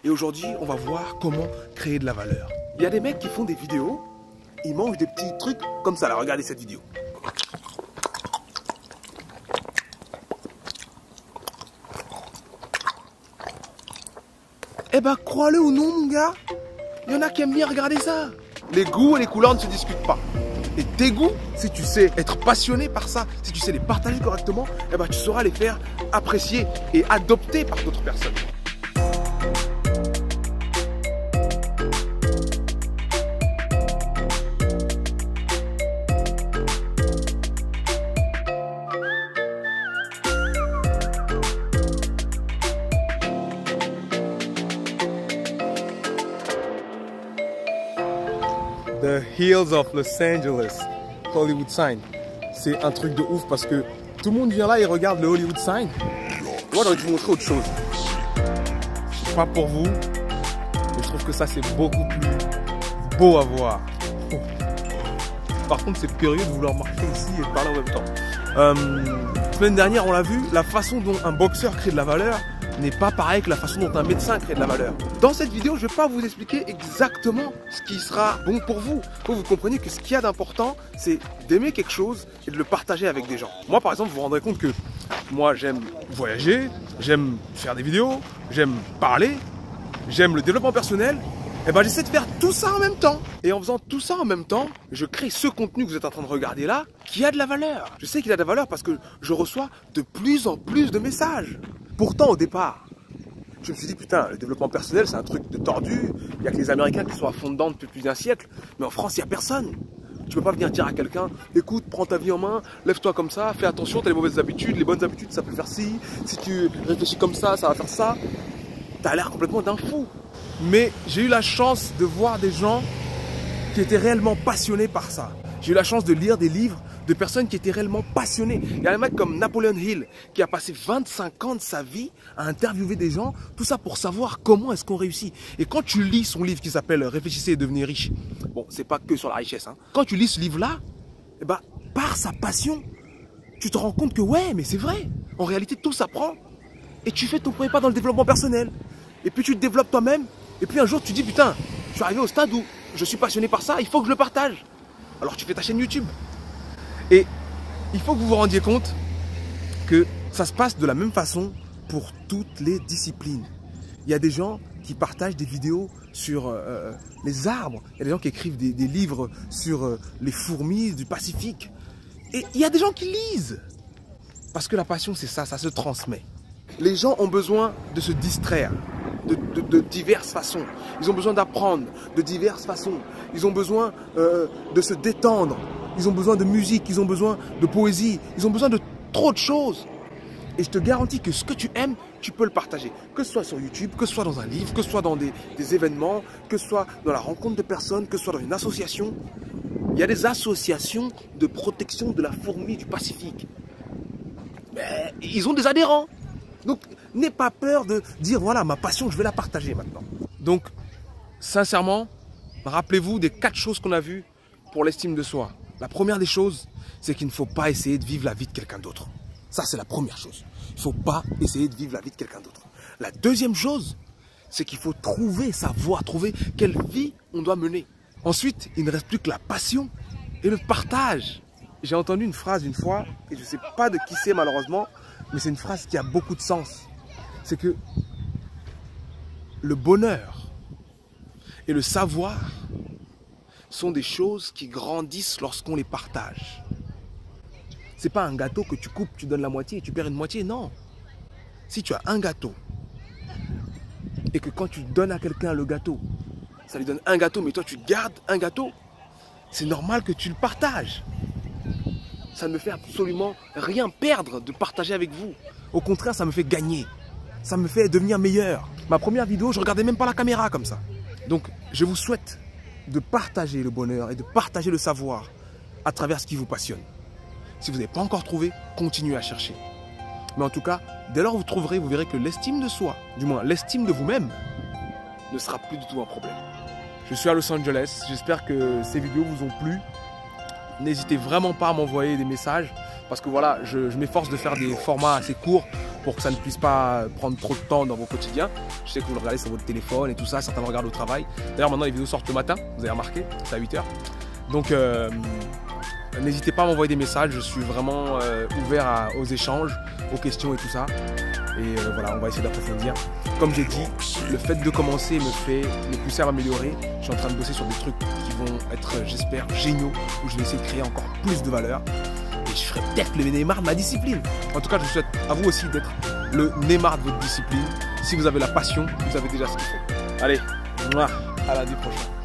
Et aujourd'hui, on va voir comment créer de la valeur. Il y a des mecs qui font des vidéos, ils mangent des petits trucs comme ça. Là, regardez cette vidéo. Eh ben, crois-le ou non, mon gars, il y en a qui aiment bien regarder ça. Les goûts et les couleurs ne se discutent pas. Et tes goûts, si tu sais être passionné par ça, si tu sais les partager correctement, eh ben, tu sauras les faire apprécier et adopter par d'autres personnes. The Hills of Los Angeles, Hollywood Sign. C'est un truc de ouf parce que tout le monde vient là et regarde le Hollywood Sign. Moi, j'aurais dû vous montrer autre chose. C'est pas pour vous, mais je trouve que ça, c'est beaucoup plus beau à voir. Par contre, c'est curieux de vouloir marcher ici et de parler en même temps. Semaine dernière, on l'a vu, la façon dont un boxeur crée de la valeur n'est pas pareil que la façon dont un médecin crée de la valeur. Dans cette vidéo, je ne vais pas vous expliquer exactement ce qui sera bon pour vous. Il faut que vous compreniez que ce qu'il y a d'important, c'est d'aimer quelque chose et de le partager avec des gens. Moi, par exemple, vous vous rendrez compte que moi, j'aime voyager, j'aime faire des vidéos, j'aime parler, j'aime le développement personnel. Et ben, j'essaie de faire tout ça en même temps. Et en faisant tout ça en même temps, je crée ce contenu que vous êtes en train de regarder là, qui a de la valeur. Je sais qu'il a de la valeur parce que je reçois de plus en plus de messages. Pourtant, au départ, je me suis dit, putain, le développement personnel, c'est un truc de tordu. Il n'y a que les Américains qui sont à fond dedans depuis plus d'un siècle. Mais en France, il n'y a personne. Tu peux pas venir dire à quelqu'un, écoute, prends ta vie en main, lève-toi comme ça, fais attention, tu as les mauvaises habitudes. Les bonnes habitudes, ça peut faire ci. Si tu réfléchis comme ça va faire ça. Tu as l'air complètement d'un fou. Mais j'ai eu la chance de voir des gens qui étaient réellement passionnés par ça. J'ai eu la chance de lire des livres de personnes qui étaient réellement passionnées. Il y a un mec comme Napoleon Hill qui a passé 25 ans de sa vie à interviewer des gens, tout ça pour savoir comment est-ce qu'on réussit. Et quand tu lis son livre qui s'appelle « Réfléchissez et devenez riche », bon, c'est pas que sur la richesse, hein. Quand tu lis ce livre-là, eh ben, par sa passion, tu te rends compte que ouais, mais c'est vrai. En réalité, tout s'apprend. Et tu fais ton premier pas dans le développement personnel. Et puis tu te développes toi-même. Et puis un jour, tu dis, putain, je suis arrivé au stade où je suis passionné par ça, il faut que je le partage. Alors tu fais ta chaîne YouTube. Et il faut que vous vous rendiez compte que ça se passe de la même façon pour toutes les disciplines. Il y a des gens qui partagent des vidéos sur les arbres. Il y a des gens qui écrivent des livres sur les fourmis du Pacifique. Et il y a des gens qui lisent. Parce que la passion, c'est ça, ça se transmet. Les gens ont besoin de se distraire de diverses façons. Ils ont besoin d'apprendre de diverses façons. Ils ont besoin de se détendre. Ils ont besoin de musique, ils ont besoin de poésie, ils ont besoin de trop de choses. Et je te garantis que ce que tu aimes, tu peux le partager. Que ce soit sur YouTube, que ce soit dans un livre, que ce soit dans des événements, que ce soit dans la rencontre de personnes, que ce soit dans une association. Il y a des associations de protection de la fourmi du Pacifique. Mais ils ont des adhérents. Donc, n'aie pas peur de dire, voilà, ma passion, je vais la partager maintenant. Donc, sincèrement, rappelez-vous des 4 choses qu'on a vues pour l'estime de soi. La première des choses, c'est qu'il ne faut pas essayer de vivre la vie de quelqu'un d'autre. Ça, c'est la première chose. Il ne faut pas essayer de vivre la vie de quelqu'un d'autre. La deuxième chose, c'est qu'il faut trouver sa voie, trouver quelle vie on doit mener. Ensuite, il ne reste plus que la passion et le partage. J'ai entendu une phrase une fois, et je ne sais pas de qui c'est malheureusement, mais c'est une phrase qui a beaucoup de sens. C'est que le bonheur et le savoir sont des choses qui grandissent lorsqu'on les partage. C'est pas un gâteau que tu coupes, tu donnes la moitié et tu perds une moitié, non. Si tu as un gâteau et que quand tu donnes à quelqu'un le gâteau, ça lui donne un gâteau, mais toi tu gardes un gâteau, c'est normal que tu le partages. Ça ne me fait absolument rien perdre de partager avec vous. Au contraire, ça me fait gagner. Ça me fait devenir meilleur. Ma première vidéo, je ne regardais même pas la caméra comme ça. Donc, je vous souhaite de partager le bonheur et de partager le savoir à travers ce qui vous passionne. Si vous n'avez pas encore trouvé, continuez à chercher. Mais en tout cas, dès lors que vous trouverez, vous verrez que l'estime de soi, du moins l'estime de vous-même, ne sera plus du tout un problème. Je suis à Los Angeles, j'espère que ces vidéos vous ont plu. N'hésitez vraiment pas à m'envoyer des messages parce que voilà, je m'efforce de faire des formats assez courts pour que ça ne puisse pas prendre trop de temps dans vos quotidiens. Je sais que vous le regardez sur votre téléphone et tout ça, certains le regardent au travail. D'ailleurs maintenant les vidéos sortent le matin, vous avez remarqué, c'est à 8 h. Donc n'hésitez pas à m'envoyer des messages, je suis vraiment ouvert aux échanges, aux questions et tout ça. Et voilà, on va essayer d'approfondir. Comme j'ai dit, le fait de commencer me pousse à m'améliorer. Je suis en train de bosser sur des trucs qui vont être, j'espère, géniaux, où je vais essayer de créer encore plus de valeur. Et je ferai peut-être le Neymar de ma discipline. En tout cas, je vous souhaite à vous aussi d'être le Neymar de votre discipline. Si vous avez la passion, vous avez déjà ce qu'il faut. Allez, à lundi prochain.